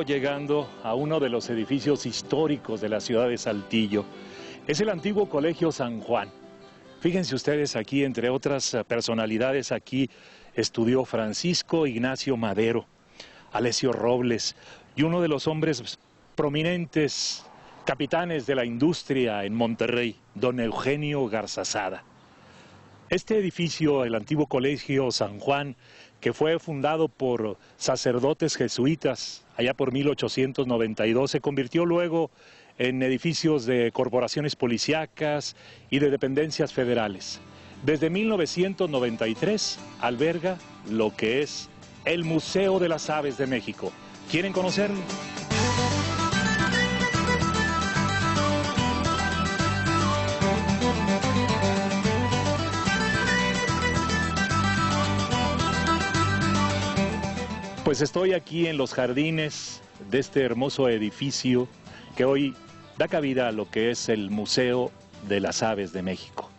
llegando a uno de los edificios históricos de la ciudad de Saltillo. Es el antiguo Colegio San Juan. Fíjense ustedes aquí, entre otras personalidades, aquí estudió Francisco Ignacio Madero, Alessio Robles y uno de los hombres prominentes, capitanes de la industria en Monterrey, don Eugenio Garzazada. Este edificio, el antiguo Colegio San Juan, que fue fundado por sacerdotes jesuitas allá por 1892, se convirtió luego en edificios de corporaciones policíacas y de dependencias federales. Desde 1993 alberga lo que es el Museo de las Aves de México. ¿Quieren conocerlo? Pues estoy aquí en los jardines de este hermoso edificio que hoy da cabida a lo que es el Museo de las Aves de México.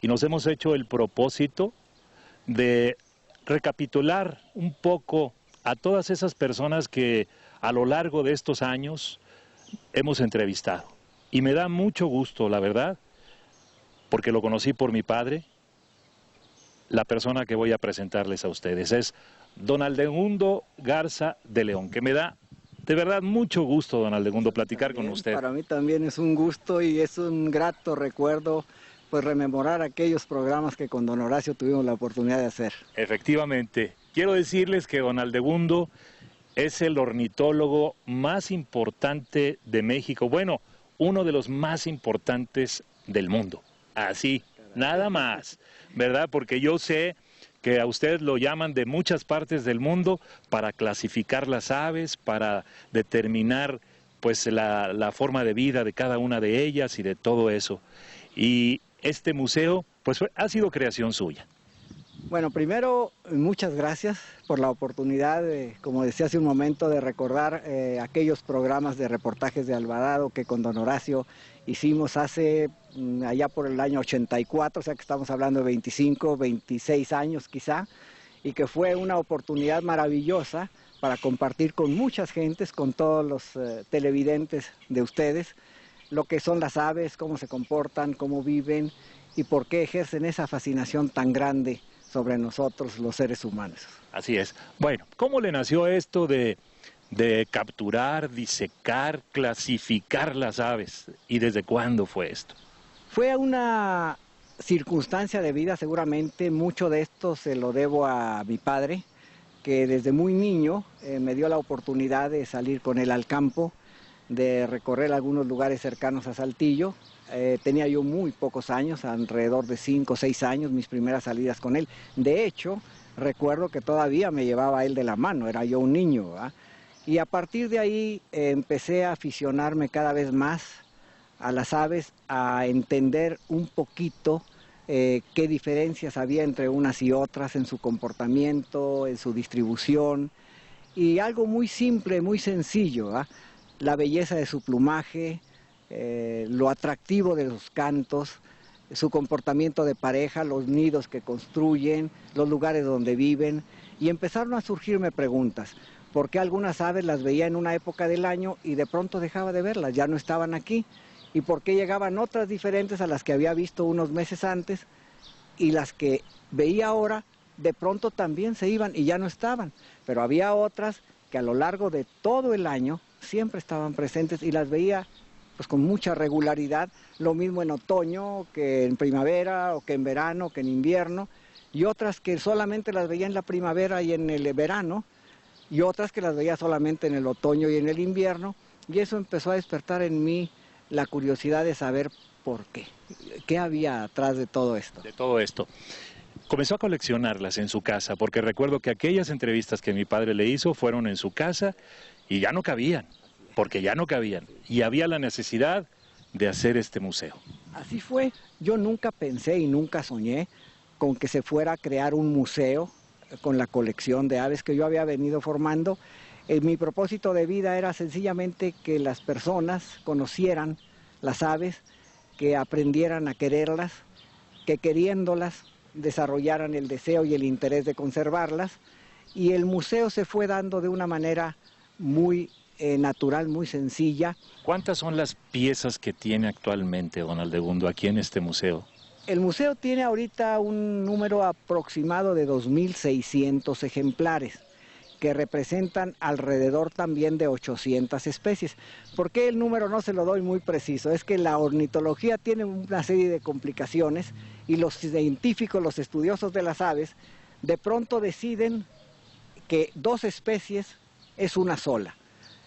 Y nos hemos hecho el propósito de recapitular un poco a todas esas personas que a lo largo de estos años hemos entrevistado. Y me da mucho gusto, la verdad, porque lo conocí por mi padre. La persona que voy a presentarles a ustedes es don Aldegundo Garza de León, que me da de verdad mucho gusto, don Aldegundo, platicar con usted. Para mí también es un gusto y es un grato recuerdo, pues rememorar aquellos programas que con don Horacio tuvimos la oportunidad de hacer. Efectivamente. Quiero decirles que don Aldegundo es el ornitólogo más importante de México. Bueno, uno de los más importantes del mundo. Así, nada más, ¿verdad? Porque yo sé que a usted lo llaman de muchas partes del mundo para clasificar las aves, para determinar pues la forma de vida de cada una de ellas y de todo eso. Y este museo pues ha sido creación suya. Bueno, primero, muchas gracias por la oportunidad, como decía hace un momento, de recordar aquellos programas de reportajes de Alvarado que con don Horacio hicimos hace allá por el año 84, o sea que estamos hablando de 25, 26 años quizá, y que fue una oportunidad maravillosa para compartir con muchas gentes, con todos los televidentes de ustedes, lo que son las aves, cómo se comportan, cómo viven y por qué ejercen esa fascinación tan grande sobre nosotros los seres humanos. Así es. Bueno, ¿cómo le nació esto de capturar, disecar, clasificar las aves? ¿Y desde cuándo fue esto? Fue una circunstancia de vida, seguramente mucho de esto se lo debo a mi padre, que desde muy niño me dio la oportunidad de salir con él al campo, de recorrer algunos lugares cercanos a Saltillo. Tenía yo muy pocos años, alrededor de 5 o 6 años, mis primeras salidas con él. De hecho, recuerdo que todavía me llevaba él de la mano, era yo un niño, ¿verdad? Y a partir de ahí empecé a aficionarme cada vez más a las aves, a entender un poquito qué diferencias había entre unas y otras en su comportamiento, en su distribución, y algo muy simple, muy sencillo, ¿verdad? La belleza de su plumaje, lo atractivo de los cantos, su comportamiento de pareja, los nidos que construyen, los lugares donde viven, y empezaron a surgirme preguntas. ¿Por qué algunas aves las veía en una época del año y de pronto dejaba de verlas, ya no estaban aquí? ¿Y por qué llegaban otras diferentes a las que había visto unos meses antes y las que veía ahora de pronto también se iban y ya no estaban? Pero había otras que a lo largo de todo el año siempre estaban presentes y las veía pues con mucha regularidad, lo mismo en otoño que en primavera o que en verano, que en invierno, y otras que solamente las veía en la primavera y en el verano, y otras que las veía solamente en el otoño y en el invierno, y eso empezó a despertar en mí la curiosidad de saber por qué había atrás de todo esto. De todo esto. Comenzó a coleccionarlas en su casa, porque recuerdo que aquellas entrevistas que mi padre le hizo fueron en su casa y ya no cabían. Porque ya no cabían, y había la necesidad de hacer este museo. Así fue. Yo nunca pensé y nunca soñé con que se fuera a crear un museo con la colección de aves que yo había venido formando. Mi propósito de vida era sencillamente que las personas conocieran las aves, que aprendieran a quererlas, que queriéndolas desarrollaran el deseo y el interés de conservarlas, y el museo se fue dando de una manera muy natural, muy sencilla. ¿Cuántas son las piezas que tiene actualmente, don Aldegundo, aquí en este museo? El museo tiene ahorita un número aproximado de 2.600 ejemplares, que representan alrededor también de 800 especies. ¿Por qué el número no se lo doy muy preciso? Es que la ornitología tiene una serie de complicaciones y los científicos, los estudiosos de las aves, de pronto deciden que 2 especies es una sola.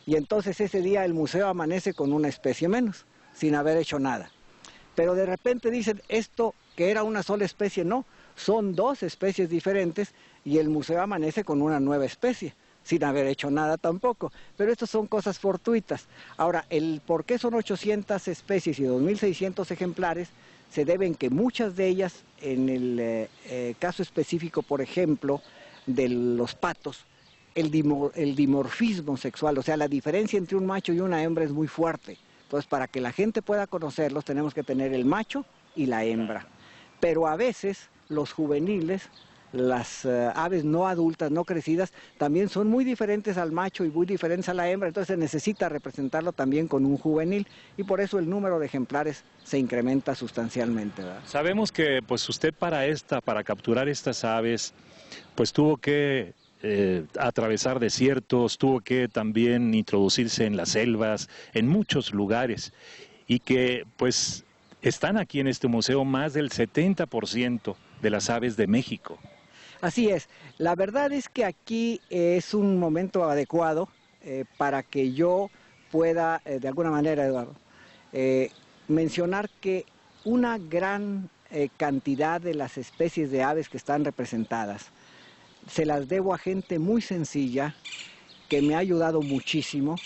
Y entonces ese día el museo amanece con una especie menos, sin haber hecho nada. Pero de repente dicen, esto que era una sola especie, no, son 2 especies diferentes y el museo amanece con una nueva especie, sin haber hecho nada tampoco. Pero estas son cosas fortuitas. Ahora, el por qué son 800 especies y 2.600 ejemplares se debe en que muchas de ellas, en el caso específico, por ejemplo, de los patos, el dimorfismo sexual, o sea, la diferencia entre un macho y una hembra es muy fuerte. Entonces, para que la gente pueda conocerlos, tenemos que tener el macho y la hembra. Pero a veces los juveniles, las aves no adultas, no crecidas, también son muy diferentes al macho y muy diferentes a la hembra, entonces se necesita representarlo también con un juvenil y por eso el número de ejemplares se incrementa sustancialmente, ¿verdad? Sabemos que pues usted para capturar estas aves, pues tuvo que atravesar desiertos, tuvo que también introducirse en las selvas, en muchos lugares, y que pues están aquí en este museo más del 70% de las aves de México. Así es, la verdad es que aquí es un momento adecuado para que yo pueda, de alguna manera, Eduardo, mencionar que una gran cantidad de las especies de aves que están representadas se las debo a gente muy sencilla que me ha ayudado muchísimo,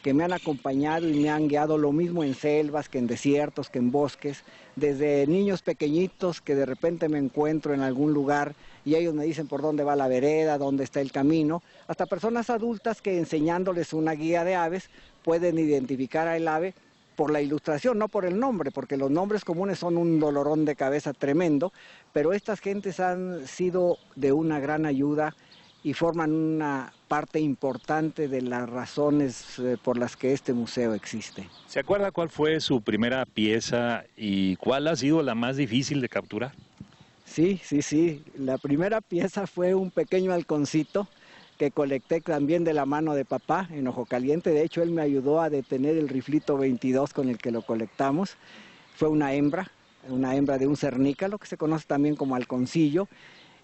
que me han acompañado y me han guiado lo mismo en selvas, que en desiertos, que en bosques, desde niños pequeñitos que de repente me encuentro en algún lugar y ellos me dicen por dónde va la vereda, dónde está el camino, hasta personas adultas que enseñándoles una guía de aves pueden identificar al ave por la ilustración, no por el nombre, porque los nombres comunes son un dolorón de cabeza tremendo, pero estas gentes han sido de una gran ayuda y forman una parte importante de las razones por las que este museo existe. ¿Se acuerda cuál fue su primera pieza y cuál ha sido la más difícil de capturar? Sí. La primera pieza fue un pequeño halconcito que colecté también de la mano de papá en Ojo Caliente. De hecho, él me ayudó a detener el riflito 22 con el que lo colectamos. Fue una hembra de un cernícalo, que se conoce también como halconcillo,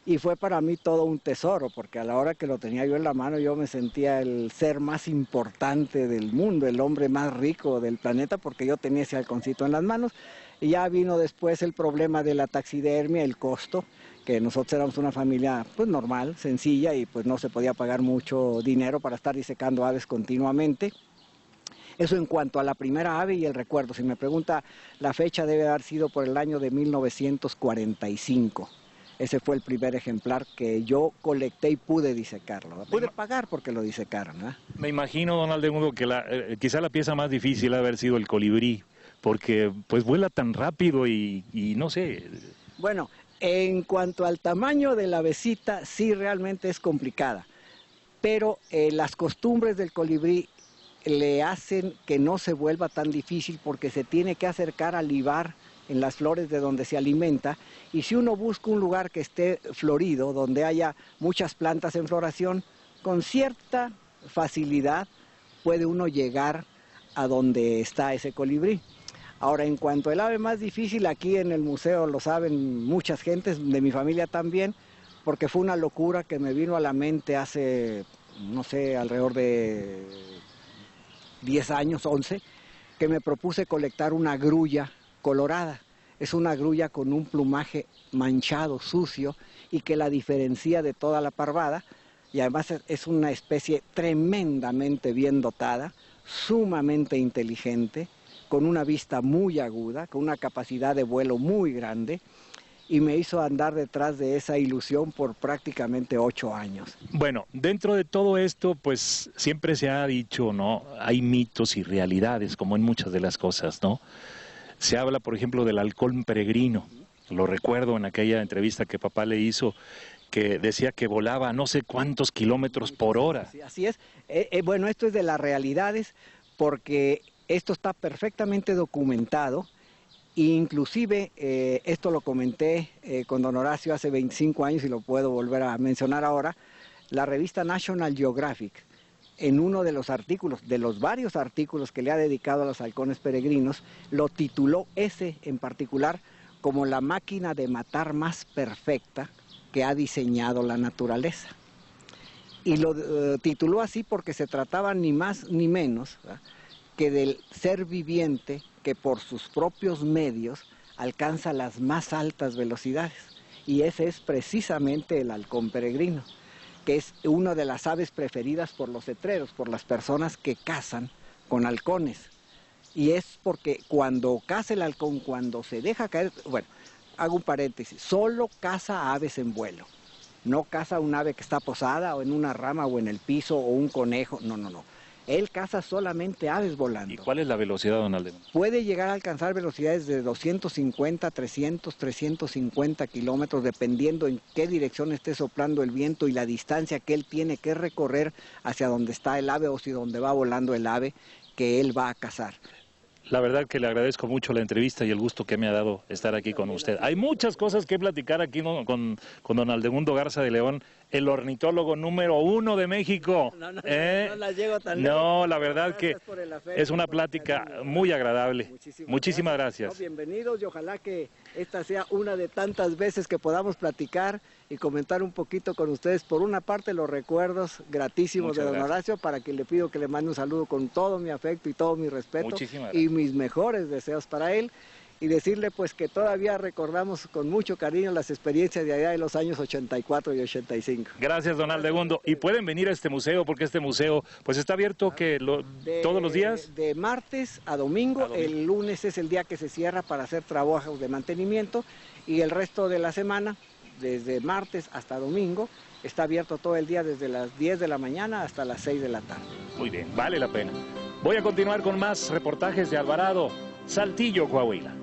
y fue para mí todo un tesoro, porque a la hora que lo tenía yo en la mano, yo me sentía el ser más importante del mundo, el hombre más rico del planeta, porque yo tenía ese halconcito en las manos. Y ya vino después el problema de la taxidermia, el costo, que nosotros éramos una familia pues normal, sencilla, y pues no se podía pagar mucho dinero para estar disecando aves continuamente. Eso en cuanto a la primera ave y el recuerdo. Si me pregunta, la fecha debe haber sido por el año de 1945. Ese fue el primer ejemplar que yo colecté y pude disecarlo. Pude pagar porque lo disecaron, ¿eh? Me imagino, don Aldegundo, que quizá la pieza más difícil ha haber sido el colibrí, porque pues vuela tan rápido y no sé. Bueno, en cuanto al tamaño de la avecita, sí realmente es complicada, pero las costumbres del colibrí le hacen que no se vuelva tan difícil porque se tiene que acercar al libar en las flores de donde se alimenta, y si uno busca un lugar que esté florido, donde haya muchas plantas en floración, con cierta facilidad puede uno llegar a donde está ese colibrí. Ahora, en cuanto al ave más difícil, aquí en el museo lo saben muchas gentes, de mi familia también, porque fue una locura que me vino a la mente hace, no sé, alrededor de 10 años, 11, que me propuse colectar una grulla colorada. Es una grulla con un plumaje manchado, sucio, y que la diferencia de toda la parvada, y además es una especie tremendamente bien dotada, sumamente inteligente, con una vista muy aguda, con una capacidad de vuelo muy grande, y me hizo andar detrás de esa ilusión por prácticamente 8 años. Bueno, dentro de todo esto, pues siempre se ha dicho, ¿no? Hay mitos y realidades, como en muchas de las cosas, ¿no? Se habla, por ejemplo, del halcón peregrino. Lo recuerdo en aquella entrevista que papá le hizo, que decía que volaba a no sé cuántos kilómetros por hora. Sí, así es. Bueno, esto es de las realidades porque esto está perfectamente documentado. Inclusive, esto lo comenté con don Horacio hace 25 años y lo puedo volver a mencionar ahora, la revista National Geographic, en uno de los artículos, de los varios artículos que le ha dedicado a los halcones peregrinos, lo tituló ese en particular como la máquina de matar más perfecta que ha diseñado la naturaleza. Y lo tituló así porque se trataba ni más ni menos, ¿verdad?, que del ser viviente que por sus propios medios alcanza las más altas velocidades. Y ese es precisamente el halcón peregrino, que es una de las aves preferidas por los cetreros, por las personas que cazan con halcones. Y es porque cuando caza el halcón, cuando se deja caer, bueno, hago un paréntesis, solo caza aves en vuelo. No caza un ave que está posada o en una rama o en el piso o un conejo, no, no, no. Él caza solamente aves volando. ¿Y cuál es la velocidad, don Aldemundo? Puede llegar a alcanzar velocidades de 250, 300, 350 kilómetros, dependiendo en qué dirección esté soplando el viento y la distancia que él tiene que recorrer hacia donde está el ave o si donde va volando el ave que él va a cazar. La verdad que le agradezco mucho la entrevista y el gusto que me ha dado estar aquí con usted. Hay muchas cosas que platicar aquí con don Aldemundo Garza de León, el ornitólogo número 1 de México. No la llego tan lejos. No, la verdad que es una plática muy agradable. Muchísimas gracias. No, bienvenidos y ojalá que esta sea una de tantas veces que podamos platicar y comentar un poquito con ustedes. Por una parte, los recuerdos gratísimos de don Horacio, para que le pido que le mande un saludo con todo mi afecto y todo mi respeto y mis mejores deseos para él. Y decirle pues que todavía recordamos con mucho cariño las experiencias de allá de los años 84 y 85. Gracias, don Aldemundo. Y pueden venir a este museo porque este museo pues está abierto todos los días. De martes a domingo. El lunes es el día que se cierra para hacer trabajos de mantenimiento y el resto de la semana, desde martes hasta domingo, está abierto todo el día desde las 10 de la mañana hasta las 6 de la tarde. Muy bien, vale la pena. Voy a continuar con más reportajes de Alvarado, Saltillo, Coahuila.